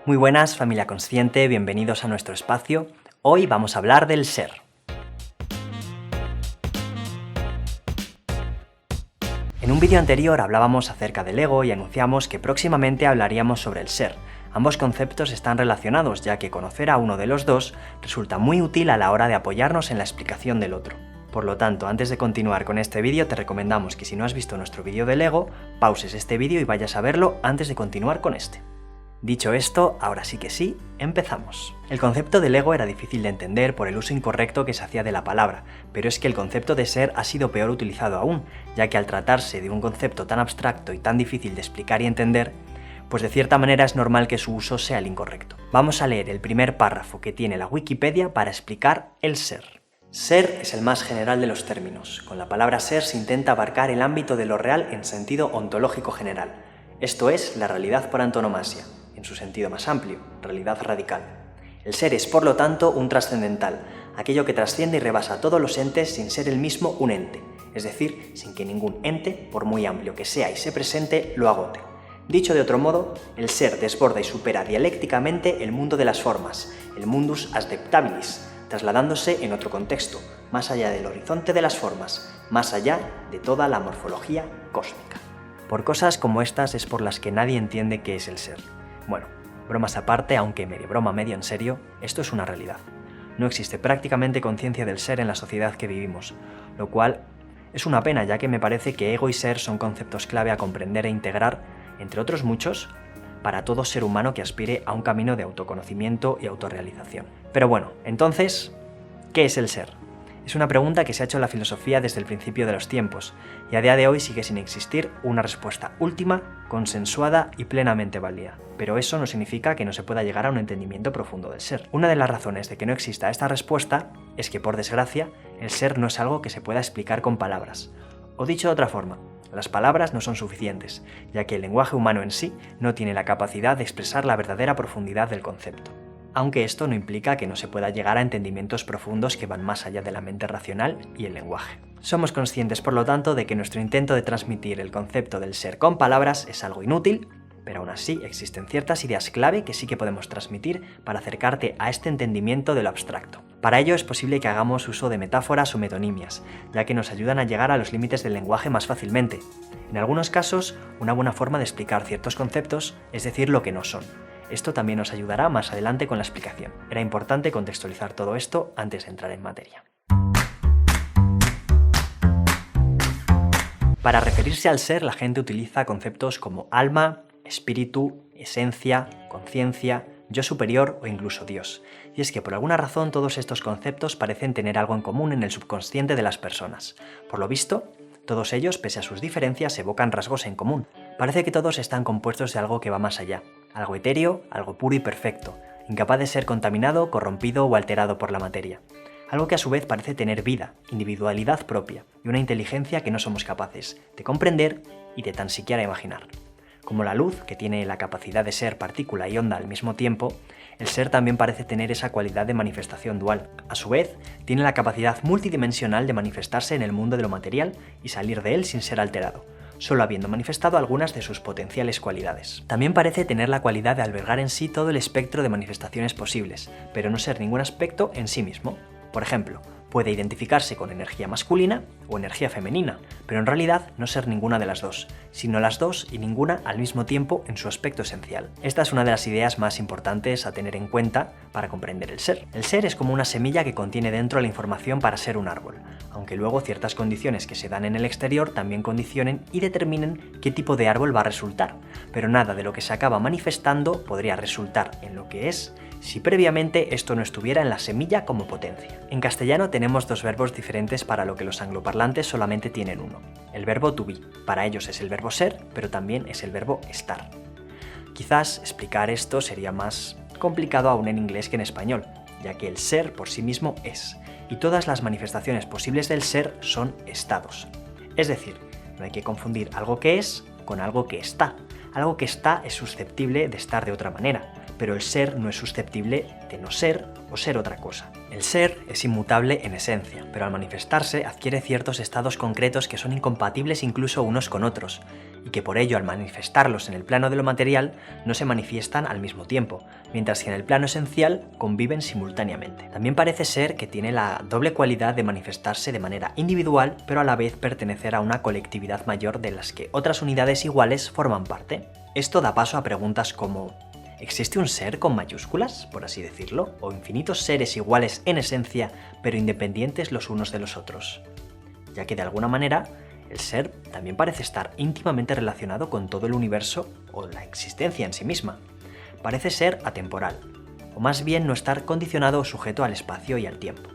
Muy buenas, familia consciente, bienvenidos a nuestro espacio. Hoy vamos a hablar del ser. En un vídeo anterior hablábamos acerca del ego y anunciamos que próximamente hablaríamos sobre el ser. Ambos conceptos están relacionados, ya que conocer a uno de los dos resulta muy útil a la hora de apoyarnos en la explicación del otro. Por lo tanto, antes de continuar con este vídeo, te recomendamos que si no has visto nuestro vídeo del ego, pauses este vídeo y vayas a verlo antes de continuar con este. Dicho esto, ahora sí que sí, empezamos. El concepto del ego era difícil de entender por el uso incorrecto que se hacía de la palabra, pero es que el concepto de ser ha sido peor utilizado aún, ya que al tratarse de un concepto tan abstracto y tan difícil de explicar y entender, pues de cierta manera es normal que su uso sea el incorrecto. Vamos a leer el primer párrafo que tiene la Wikipedia para explicar el ser. Ser es el más general de los términos. Con la palabra ser se intenta abarcar el ámbito de lo real en sentido ontológico general. Esto es la realidad por antonomasia, en su sentido más amplio, realidad radical. El ser es, por lo tanto, un trascendental, aquello que trasciende y rebasa a todos los entes sin ser el mismo un ente, es decir, sin que ningún ente, por muy amplio que sea y se presente, lo agote. Dicho de otro modo, el ser desborda y supera dialécticamente el mundo de las formas, el mundus adaptabilis, trasladándose en otro contexto, más allá del horizonte de las formas, más allá de toda la morfología cósmica. Por cosas como estas es por las que nadie entiende qué es el ser. Bueno, bromas aparte, aunque medio broma, medio en serio, esto es una realidad. No existe prácticamente conciencia del ser en la sociedad que vivimos, lo cual es una pena, ya que me parece que ego y ser son conceptos clave a comprender e integrar, entre otros muchos, para todo ser humano que aspire a un camino de autoconocimiento y autorrealización. Pero bueno, entonces, ¿qué es el ser? Es una pregunta que se ha hecho en la filosofía desde el principio de los tiempos, y a día de hoy sigue sin existir una respuesta última, consensuada y plenamente válida. Pero eso no significa que no se pueda llegar a un entendimiento profundo del ser. Una de las razones de que no exista esta respuesta es que, por desgracia, el ser no es algo que se pueda explicar con palabras. O dicho de otra forma, las palabras no son suficientes, ya que el lenguaje humano en sí no tiene la capacidad de expresar la verdadera profundidad del concepto. Aunque esto no implica que no se pueda llegar a entendimientos profundos que van más allá de la mente racional y el lenguaje. Somos conscientes, por lo tanto, de que nuestro intento de transmitir el concepto del ser con palabras es algo inútil, pero aún así existen ciertas ideas clave que sí que podemos transmitir para acercarte a este entendimiento de lo abstracto. Para ello es posible que hagamos uso de metáforas o metonimias, ya que nos ayudan a llegar a los límites del lenguaje más fácilmente. En algunos casos, una buena forma de explicar ciertos conceptos es decir lo que no son. Esto también nos ayudará más adelante con la explicación. Era importante contextualizar todo esto antes de entrar en materia. Para referirse al ser, la gente utiliza conceptos como alma, espíritu, esencia, conciencia, yo superior o incluso Dios. Y es que por alguna razón todos estos conceptos parecen tener algo en común en el subconsciente de las personas. Por lo visto, todos ellos, pese a sus diferencias, evocan rasgos en común. Parece que todos están compuestos de algo que va más allá. Algo etéreo, algo puro y perfecto, incapaz de ser contaminado, corrompido o alterado por la materia. Algo que a su vez parece tener vida, individualidad propia y una inteligencia que no somos capaces de comprender y de tan siquiera imaginar. Como la luz, que tiene la capacidad de ser partícula y onda al mismo tiempo, el ser también parece tener esa cualidad de manifestación dual. A su vez, tiene la capacidad multidimensional de manifestarse en el mundo de lo material y salir de él sin ser alterado, solo habiendo manifestado algunas de sus potenciales cualidades. También parece tener la cualidad de albergar en sí todo el espectro de manifestaciones posibles, pero no ser ningún aspecto en sí mismo. Por ejemplo, puede identificarse con energía masculina o energía femenina, pero en realidad no ser ninguna de las dos, sino las dos y ninguna al mismo tiempo en su aspecto esencial. Esta es una de las ideas más importantes a tener en cuenta para comprender el ser. El ser es como una semilla que contiene dentro la información para ser un árbol, aunque luego ciertas condiciones que se dan en el exterior también condicionen y determinen qué tipo de árbol va a resultar, pero nada de lo que se acaba manifestando podría resultar en lo que es si previamente esto no estuviera en la semilla como potencia. En castellano tenemos dos verbos diferentes para lo que los angloparlantes solamente tienen uno. El verbo to be, para ellos es el verbo ser, pero también es el verbo estar. Quizás explicar esto sería más complicado aún en inglés que en español, ya que el ser por sí mismo es, y todas las manifestaciones posibles del ser son estados. Es decir, no hay que confundir algo que es con algo que está. Algo que está es susceptible de estar de otra manera, pero el ser no es susceptible de no ser o ser otra cosa. El ser es inmutable en esencia, pero al manifestarse adquiere ciertos estados concretos que son incompatibles incluso unos con otros, y que por ello al manifestarlos en el plano de lo material no se manifiestan al mismo tiempo, mientras que en el plano esencial conviven simultáneamente. También parece ser que tiene la doble cualidad de manifestarse de manera individual, pero a la vez pertenecer a una colectividad mayor de las que otras unidades iguales forman parte. Esto da paso a preguntas como: ¿existe un ser con mayúsculas, por así decirlo, o infinitos seres iguales en esencia, pero independientes los unos de los otros? Ya que de alguna manera, el ser también parece estar íntimamente relacionado con todo el universo o la existencia en sí misma. Parece ser atemporal, o más bien no estar condicionado o sujeto al espacio y al tiempo.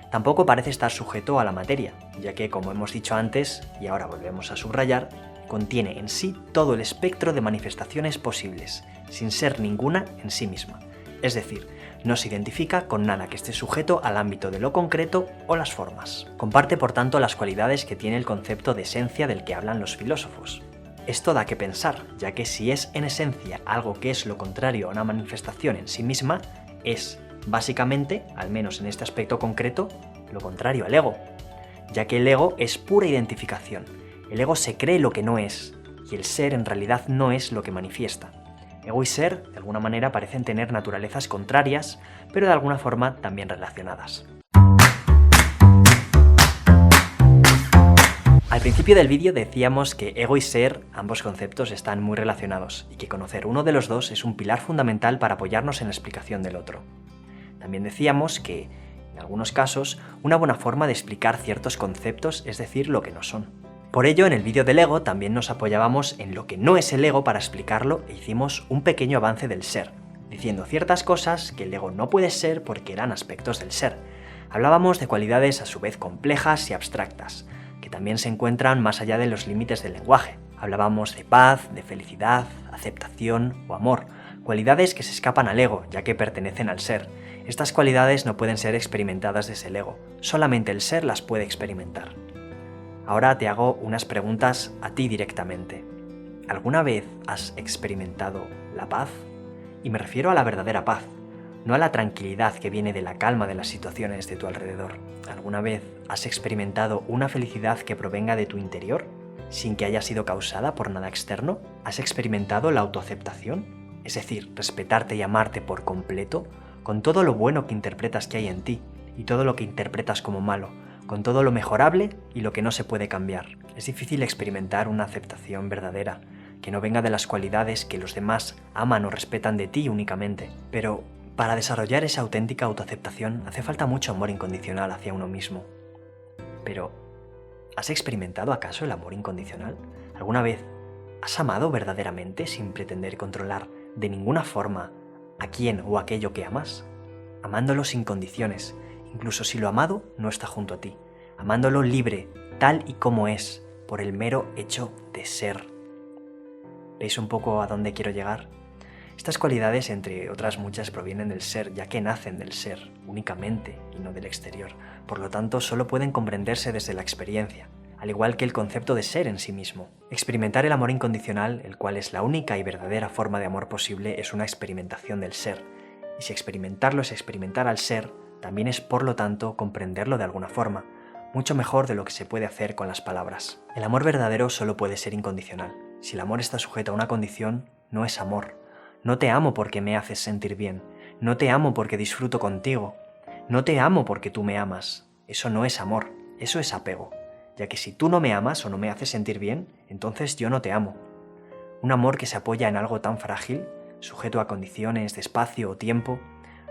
Tampoco parece estar sujeto a la materia, ya que, como hemos dicho antes, y ahora volvemos a subrayar, contiene en sí todo el espectro de manifestaciones posibles, sin ser ninguna en sí misma. Es decir, no se identifica con nada que esté sujeto al ámbito de lo concreto o las formas. Comparte, por tanto, las cualidades que tiene el concepto de esencia del que hablan los filósofos. Esto da que pensar, ya que si es en esencia algo que es lo contrario a una manifestación en sí misma, es, básicamente, al menos en este aspecto concreto, lo contrario al ego, ya que el ego es pura identificación. El ego se cree lo que no es, y el ser en realidad no es lo que manifiesta. Ego y ser, de alguna manera, parecen tener naturalezas contrarias, pero de alguna forma también relacionadas. Al principio del vídeo decíamos que ego y ser, ambos conceptos, están muy relacionados, y que conocer uno de los dos es un pilar fundamental para apoyarnos en la explicación del otro. También decíamos que, en algunos casos, una buena forma de explicar ciertos conceptos es decir lo que no son. Por ello, en el vídeo del ego también nos apoyábamos en lo que no es el ego para explicarlo e hicimos un pequeño avance del ser, diciendo ciertas cosas que el ego no puede ser porque eran aspectos del ser. Hablábamos de cualidades a su vez complejas y abstractas, que también se encuentran más allá de los límites del lenguaje. Hablábamos de paz, de felicidad, aceptación o amor, cualidades que se escapan al ego, ya que pertenecen al ser. Estas cualidades no pueden ser experimentadas desde el ego, solamente el ser las puede experimentar. Ahora te hago unas preguntas a ti directamente. ¿Alguna vez has experimentado la paz? Y me refiero a la verdadera paz, no a la tranquilidad que viene de la calma de las situaciones de tu alrededor. ¿Alguna vez has experimentado una felicidad que provenga de tu interior, sin que haya sido causada por nada externo? ¿Has experimentado la autoaceptación? Es decir, respetarte y amarte por completo, con todo lo bueno que interpretas que hay en ti, y todo lo que interpretas como malo, con todo lo mejorable y lo que no se puede cambiar. Es difícil experimentar una aceptación verdadera, que no venga de las cualidades que los demás aman o respetan de ti únicamente. Pero para desarrollar esa auténtica autoaceptación hace falta mucho amor incondicional hacia uno mismo. Pero, ¿has experimentado acaso el amor incondicional? ¿Alguna vez has amado verdaderamente sin pretender controlar de ninguna forma a quién o aquello que amas? Amándolo sin condiciones, incluso si lo amado no está junto a ti, amándolo libre, tal y como es, por el mero hecho de ser. ¿Veis un poco a dónde quiero llegar? Estas cualidades, entre otras muchas, provienen del ser, ya que nacen del ser, únicamente, y no del exterior. Por lo tanto, solo pueden comprenderse desde la experiencia, al igual que el concepto de ser en sí mismo. Experimentar el amor incondicional, el cual es la única y verdadera forma de amor posible, es una experimentación del ser. Y si experimentarlo es experimentar al ser, también es, por lo tanto, comprenderlo de alguna forma, mucho mejor de lo que se puede hacer con las palabras. El amor verdadero solo puede ser incondicional. Si el amor está sujeto a una condición, no es amor. No te amo porque me haces sentir bien. No te amo porque disfruto contigo. No te amo porque tú me amas. Eso no es amor, eso es apego. Ya que si tú no me amas o no me haces sentir bien, entonces yo no te amo. Un amor que se apoya en algo tan frágil, sujeto a condiciones de espacio o tiempo,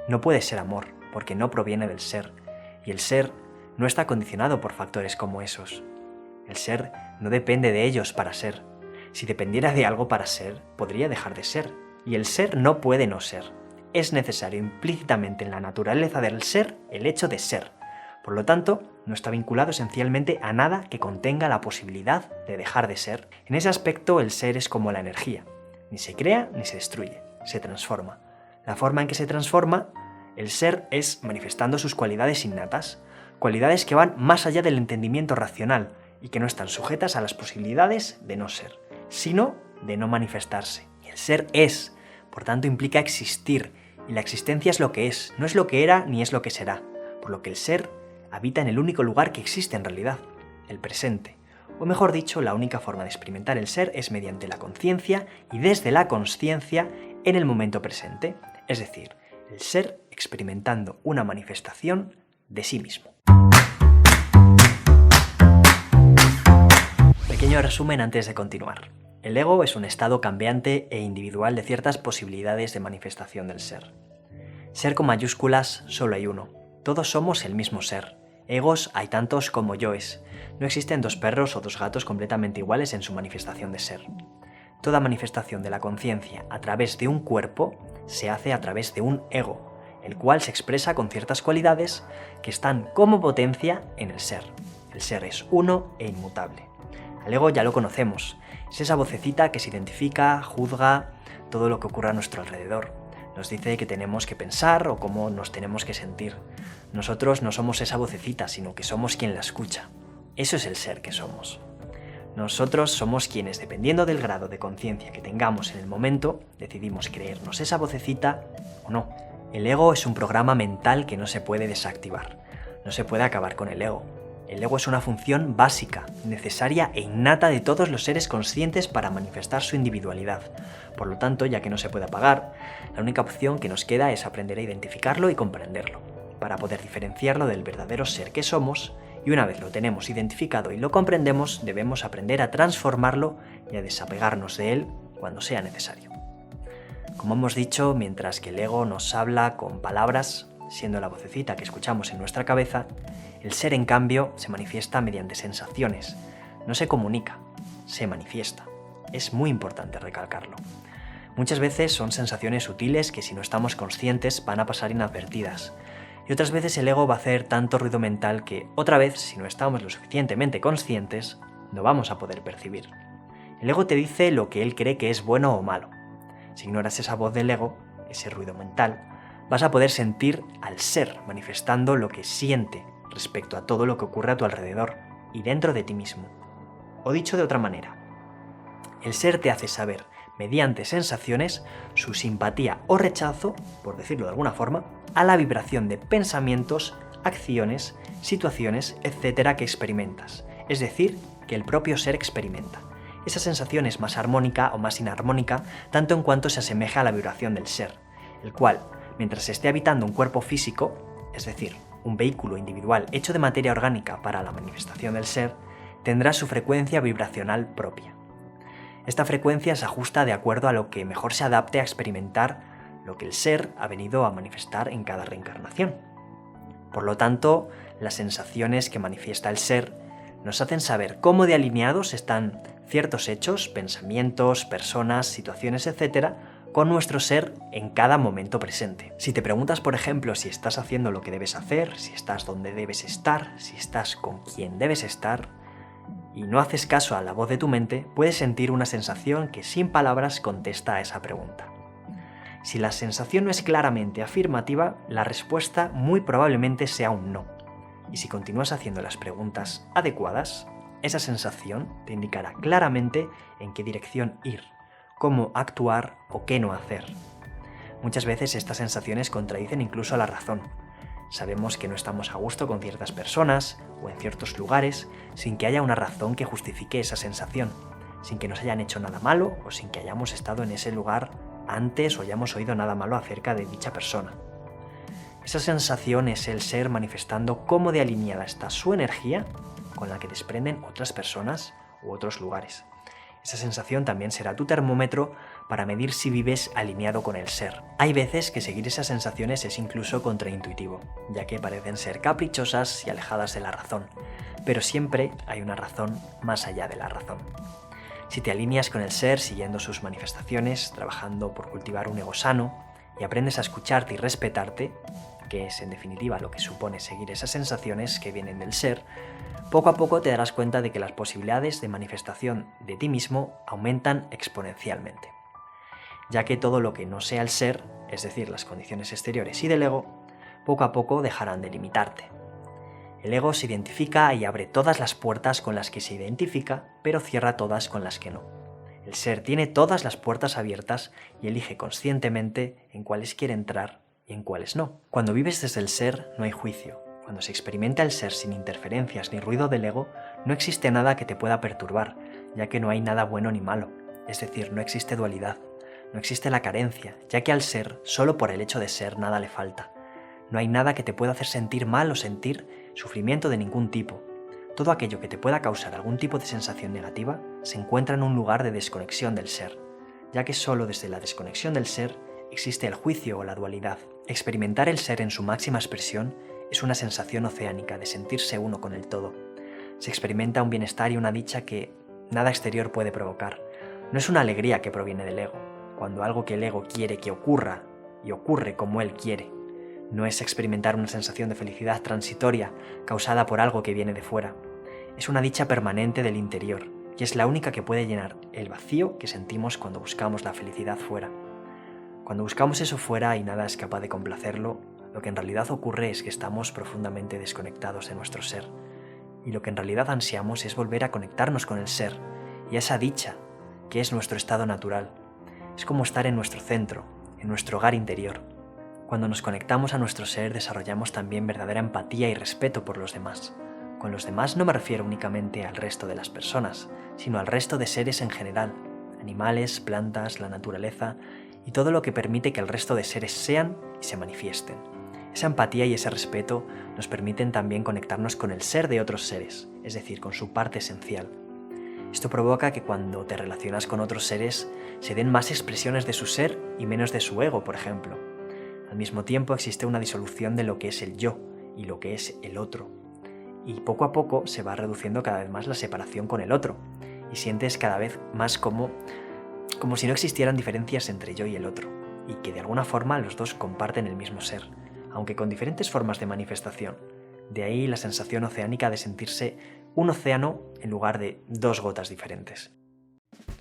no puede ser amor, porque no proviene del ser, y el ser no está condicionado por factores como esos. El ser no depende de ellos para ser. Si dependiera de algo para ser, podría dejar de ser, y el ser no puede no ser. Es necesario implícitamente en la naturaleza del ser el hecho de ser. Por lo tanto, no está vinculado esencialmente a nada que contenga la posibilidad de dejar de ser. En ese aspecto, el ser es como la energía. Ni se crea ni se destruye, se transforma. La forma en que se transforma el ser es manifestando sus cualidades innatas, cualidades que van más allá del entendimiento racional y que no están sujetas a las posibilidades de no ser, sino de no manifestarse. Y el ser es, por tanto implica existir, y la existencia es lo que es, no es lo que era ni es lo que será, por lo que el ser habita en el único lugar que existe en realidad, el presente. O mejor dicho, la única forma de experimentar el ser es mediante la conciencia y desde la consciencia en el momento presente, es decir, el ser experimentando una manifestación de sí mismo. Pequeño resumen antes de continuar. El ego es un estado cambiante e individual de ciertas posibilidades de manifestación del ser. Ser con mayúsculas solo hay uno. Todos somos el mismo ser. Egos hay tantos como yoes. No existen dos perros o dos gatos completamente iguales en su manifestación de ser. Toda manifestación de la conciencia a través de un cuerpo se hace a través de un ego, el cual se expresa con ciertas cualidades que están como potencia en el ser. El ser es uno e inmutable. Al ego ya lo conocemos, es esa vocecita que se identifica, juzga todo lo que ocurre a nuestro alrededor. Nos dice que tenemos que pensar o cómo nos tenemos que sentir. Nosotros no somos esa vocecita, sino que somos quien la escucha. Eso es el ser que somos. Nosotros somos quienes, dependiendo del grado de conciencia que tengamos en el momento, decidimos creernos esa vocecita o no. El ego es un programa mental que no se puede desactivar. No se puede acabar con el ego. El ego es una función básica, necesaria e innata de todos los seres conscientes para manifestar su individualidad. Por lo tanto, ya que no se puede apagar, la única opción que nos queda es aprender a identificarlo y comprenderlo, para poder diferenciarlo del verdadero ser que somos, y una vez lo tenemos identificado y lo comprendemos, debemos aprender a transformarlo y a desapegarnos de él cuando sea necesario. Como hemos dicho, mientras que el ego nos habla con palabras, siendo la vocecita que escuchamos en nuestra cabeza, el ser, en cambio, se manifiesta mediante sensaciones. No se comunica, se manifiesta. Es muy importante recalcarlo. Muchas veces son sensaciones sutiles que si no estamos conscientes van a pasar inadvertidas. Y otras veces el ego va a hacer tanto ruido mental que, otra vez, si no estamos lo suficientemente conscientes, no vamos a poder percibir. El ego te dice lo que él cree que es bueno o malo. Si ignoras esa voz del ego, ese ruido mental, vas a poder sentir al ser manifestando lo que siente respecto a todo lo que ocurre a tu alrededor y dentro de ti mismo. O dicho de otra manera, el ser te hace saber, mediante sensaciones, su simpatía o rechazo, por decirlo de alguna forma, a la vibración de pensamientos, acciones, situaciones, etc. que experimentas, es decir, que el propio ser experimenta. Esa sensación es más armónica o más inarmónica, tanto en cuanto se asemeja a la vibración del ser, el cual, mientras esté habitando un cuerpo físico, es decir, un vehículo individual hecho de materia orgánica para la manifestación del ser, tendrá su frecuencia vibracional propia. Esta frecuencia se ajusta de acuerdo a lo que mejor se adapte a experimentar lo que el ser ha venido a manifestar en cada reencarnación. Por lo tanto, las sensaciones que manifiesta el ser nos hacen saber cómo de alineados están ciertos hechos, pensamientos, personas, situaciones, etc., con nuestro ser en cada momento presente. Si te preguntas, por ejemplo, si estás haciendo lo que debes hacer, si estás donde debes estar, si estás con quien debes estar, y no haces caso a la voz de tu mente, puedes sentir una sensación que sin palabras contesta a esa pregunta. Si la sensación no es claramente afirmativa, la respuesta muy probablemente sea un no. Y si continúas haciendo las preguntas adecuadas, esa sensación te indicará claramente en qué dirección ir, cómo actuar o qué no hacer. Muchas veces estas sensaciones contradicen incluso a la razón. Sabemos que no estamos a gusto con ciertas personas o en ciertos lugares sin que haya una razón que justifique esa sensación, sin que nos hayan hecho nada malo o sin que hayamos estado en ese lugar antes o hayamos oído nada malo acerca de dicha persona. Esa sensación es el ser manifestando cómo de alineada está su energía con la que desprenden otras personas u otros lugares. Esa sensación también será tu termómetro para medir si vives alineado con el ser. Hay veces que seguir esas sensaciones es incluso contraintuitivo, ya que parecen ser caprichosas y alejadas de la razón, pero siempre hay una razón más allá de la razón. Si te alineas con el ser siguiendo sus manifestaciones, trabajando por cultivar un ego sano, y aprendes a escucharte y respetarte, que es en definitiva lo que supone seguir esas sensaciones que vienen del ser, poco a poco te darás cuenta de que las posibilidades de manifestación de ti mismo aumentan exponencialmente, ya que todo lo que no sea el ser, es decir, las condiciones exteriores y del ego, poco a poco dejarán de limitarte. El ego se identifica y abre todas las puertas con las que se identifica, pero cierra todas con las que no. El ser tiene todas las puertas abiertas y elige conscientemente en cuáles quiere entrar y en cuáles no. Cuando vives desde el ser, no hay juicio. Cuando se experimenta el ser sin interferencias ni ruido del ego, no existe nada que te pueda perturbar, ya que no hay nada bueno ni malo. Es decir, no existe dualidad. No existe la carencia, ya que al ser, solo por el hecho de ser, nada le falta. No hay nada que te pueda hacer sentir mal o sentir sufrimiento de ningún tipo. Todo aquello que te pueda causar algún tipo de sensación negativa se encuentra en un lugar de desconexión del ser, ya que solo desde la desconexión del ser existe el juicio o la dualidad. Experimentar el ser en su máxima expresión es una sensación oceánica de sentirse uno con el todo. Se experimenta un bienestar y una dicha que nada exterior puede provocar. No es una alegría que proviene del ego, cuando algo que el ego quiere que ocurra y ocurre como él quiere. No es experimentar una sensación de felicidad transitoria causada por algo que viene de fuera. Es una dicha permanente del interior, y es la única que puede llenar el vacío que sentimos cuando buscamos la felicidad fuera. Cuando buscamos eso fuera y nada es capaz de complacerlo, lo que en realidad ocurre es que estamos profundamente desconectados de nuestro ser, y lo que en realidad ansiamos es volver a conectarnos con el ser, y a esa dicha, que es nuestro estado natural. Es como estar en nuestro centro, en nuestro hogar interior. Cuando nos conectamos a nuestro ser, desarrollamos también verdadera empatía y respeto por los demás. Con los demás no me refiero únicamente al resto de las personas, sino al resto de seres en general, animales, plantas, la naturaleza y todo lo que permite que el resto de seres sean y se manifiesten. Esa empatía y ese respeto nos permiten también conectarnos con el ser de otros seres, es decir, con su parte esencial. Esto provoca que cuando te relacionas con otros seres se den más expresiones de su ser y menos de su ego, por ejemplo. Al mismo tiempo existe una disolución de lo que es el yo y lo que es el otro. Y poco a poco se va reduciendo cada vez más la separación con el otro y sientes cada vez más como si no existieran diferencias entre yo y el otro y que de alguna forma los dos comparten el mismo ser, aunque con diferentes formas de manifestación. De ahí la sensación oceánica de sentirse un océano en lugar de dos gotas diferentes.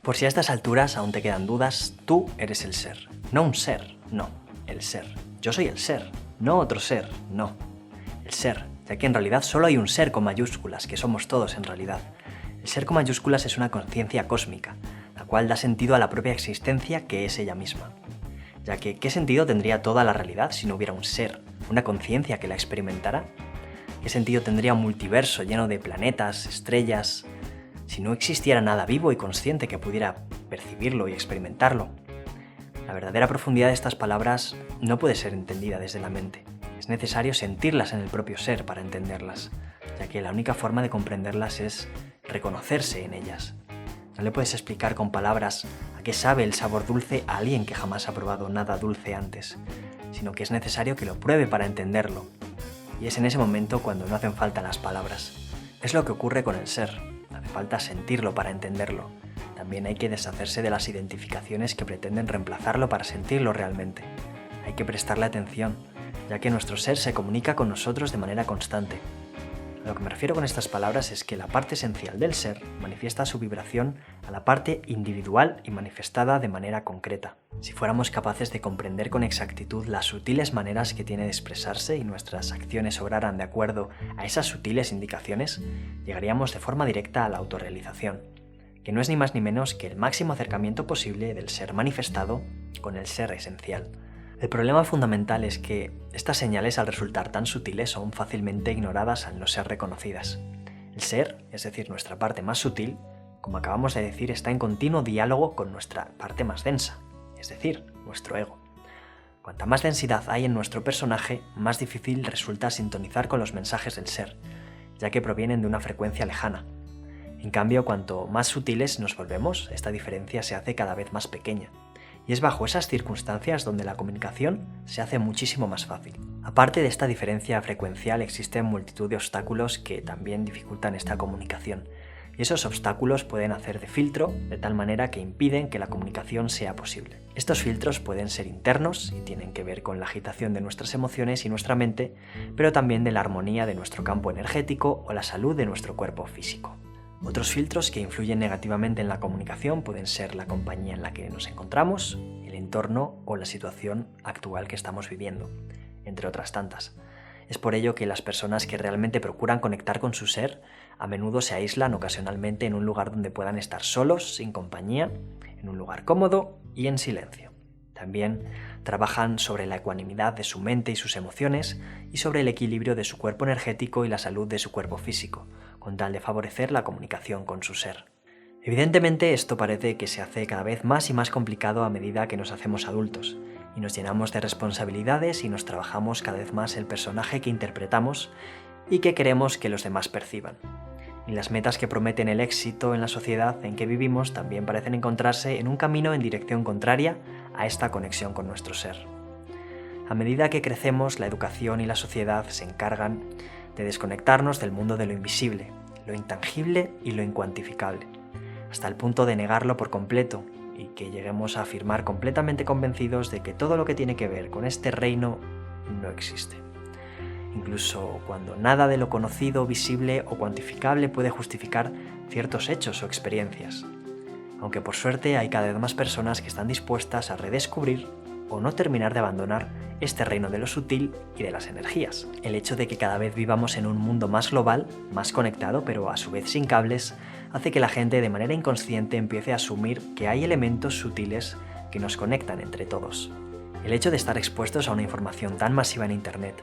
Por si a estas alturas aún te quedan dudas, tú eres el ser. No un ser, no, el ser. Yo soy el ser, no otro ser, no. El ser, ya que en realidad solo hay un ser con mayúsculas, que somos todos en realidad. El ser con mayúsculas es una conciencia cósmica, la cual da sentido a la propia existencia que es ella misma. Ya que, ¿qué sentido tendría toda la realidad si no hubiera un ser, una conciencia que la experimentara? ¿Qué sentido tendría un multiverso lleno de planetas, estrellas, si no existiera nada vivo y consciente que pudiera percibirlo y experimentarlo? La verdadera profundidad de estas palabras no puede ser entendida desde la mente. Es necesario sentirlas en el propio ser para entenderlas, ya que la única forma de comprenderlas es reconocerse en ellas. No le puedes explicar con palabras a qué sabe el sabor dulce a alguien que jamás ha probado nada dulce antes, sino que es necesario que lo pruebe para entenderlo. Y es en ese momento cuando no hacen falta las palabras. Es lo que ocurre con el ser. Hace falta sentirlo para entenderlo. También hay que deshacerse de las identificaciones que pretenden reemplazarlo para sentirlo realmente. Hay que prestarle atención, ya que nuestro ser se comunica con nosotros de manera constante. A lo que me refiero con estas palabras es que la parte esencial del ser manifiesta su vibración a la parte individual y manifestada de manera concreta. Si fuéramos capaces de comprender con exactitud las sutiles maneras que tiene de expresarse y nuestras acciones obraran de acuerdo a esas sutiles indicaciones, llegaríamos de forma directa a la autorrealización, que no es ni más ni menos que el máximo acercamiento posible del ser manifestado con el ser esencial. El problema fundamental es que estas señales, al resultar tan sutiles, son fácilmente ignoradas al no ser reconocidas. El ser, es decir, nuestra parte más sutil, como acabamos de decir, está en continuo diálogo con nuestra parte más densa, es decir, nuestro ego. Cuanta más densidad hay en nuestro personaje, más difícil resulta sintonizar con los mensajes del ser, ya que provienen de una frecuencia lejana. En cambio, cuanto más sutiles nos volvemos, esta diferencia se hace cada vez más pequeña. Y es bajo esas circunstancias donde la comunicación se hace muchísimo más fácil. Aparte de esta diferencia frecuencial, existen multitud de obstáculos que también dificultan esta comunicación. Y esos obstáculos pueden hacer de filtro de tal manera que impiden que la comunicación sea posible. Estos filtros pueden ser internos y tienen que ver con la agitación de nuestras emociones y nuestra mente, pero también de la armonía de nuestro campo energético o la salud de nuestro cuerpo físico. Otros filtros que influyen negativamente en la comunicación pueden ser la compañía en la que nos encontramos, el entorno o la situación actual que estamos viviendo, entre otras tantas. Es por ello que las personas que realmente procuran conectar con su ser a menudo se aíslan ocasionalmente en un lugar donde puedan estar solos, sin compañía, en un lugar cómodo y en silencio. También trabajan sobre la ecuanimidad de su mente y sus emociones y sobre el equilibrio de su cuerpo energético y la salud de su cuerpo físico, con tal de favorecer la comunicación con su ser. Evidentemente, esto parece que se hace cada vez más y más complicado a medida que nos hacemos adultos y nos llenamos de responsabilidades y nos trabajamos cada vez más el personaje que interpretamos y que queremos que los demás perciban. Y las metas que prometen el éxito en la sociedad en que vivimos también parecen encontrarse en un camino en dirección contraria a esta conexión con nuestro ser. A medida que crecemos, la educación y la sociedad se encargan de desconectarnos del mundo de lo invisible, lo intangible y lo incuantificable, hasta el punto de negarlo por completo y que lleguemos a afirmar completamente convencidos de que todo lo que tiene que ver con este reino no existe. Incluso cuando nada de lo conocido, visible o cuantificable puede justificar ciertos hechos o experiencias. Aunque por suerte hay cada vez más personas que están dispuestas a redescubrir o no terminar de abandonar este reino de lo sutil y de las energías. El hecho de que cada vez vivamos en un mundo más global, más conectado, pero a su vez sin cables, hace que la gente de manera inconsciente empiece a asumir que hay elementos sutiles que nos conectan entre todos. El hecho de estar expuestos a una información tan masiva en Internet,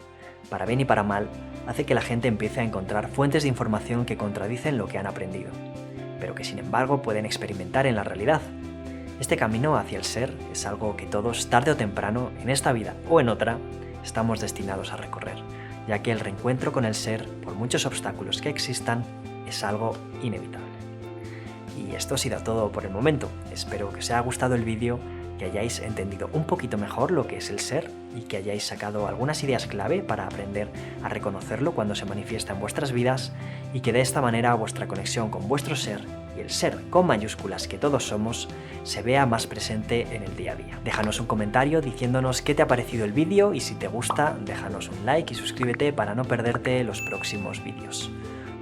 para bien y para mal, hace que la gente empiece a encontrar fuentes de información que contradicen lo que han aprendido, pero que sin embargo pueden experimentar en la realidad. Este camino hacia el ser es algo que todos, tarde o temprano, en esta vida o en otra, estamos destinados a recorrer, ya que el reencuentro con el ser, por muchos obstáculos que existan, es algo inevitable. Y esto ha sido todo por el momento. Espero que os haya gustado el vídeo, que hayáis entendido un poquito mejor lo que es el ser y que hayáis sacado algunas ideas clave para aprender a reconocerlo cuando se manifiesta en vuestras vidas y que de esta manera vuestra conexión con vuestro ser y el ser con mayúsculas que todos somos se vea más presente en el día a día. Déjanos un comentario diciéndonos qué te ha parecido el vídeo y si te gusta, déjanos un like y suscríbete para no perderte los próximos vídeos.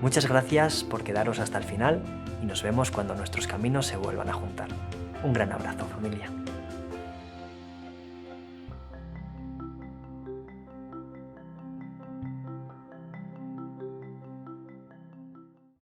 Muchas gracias por quedaros hasta el final y nos vemos cuando nuestros caminos se vuelvan a juntar. Un gran abrazo, familia.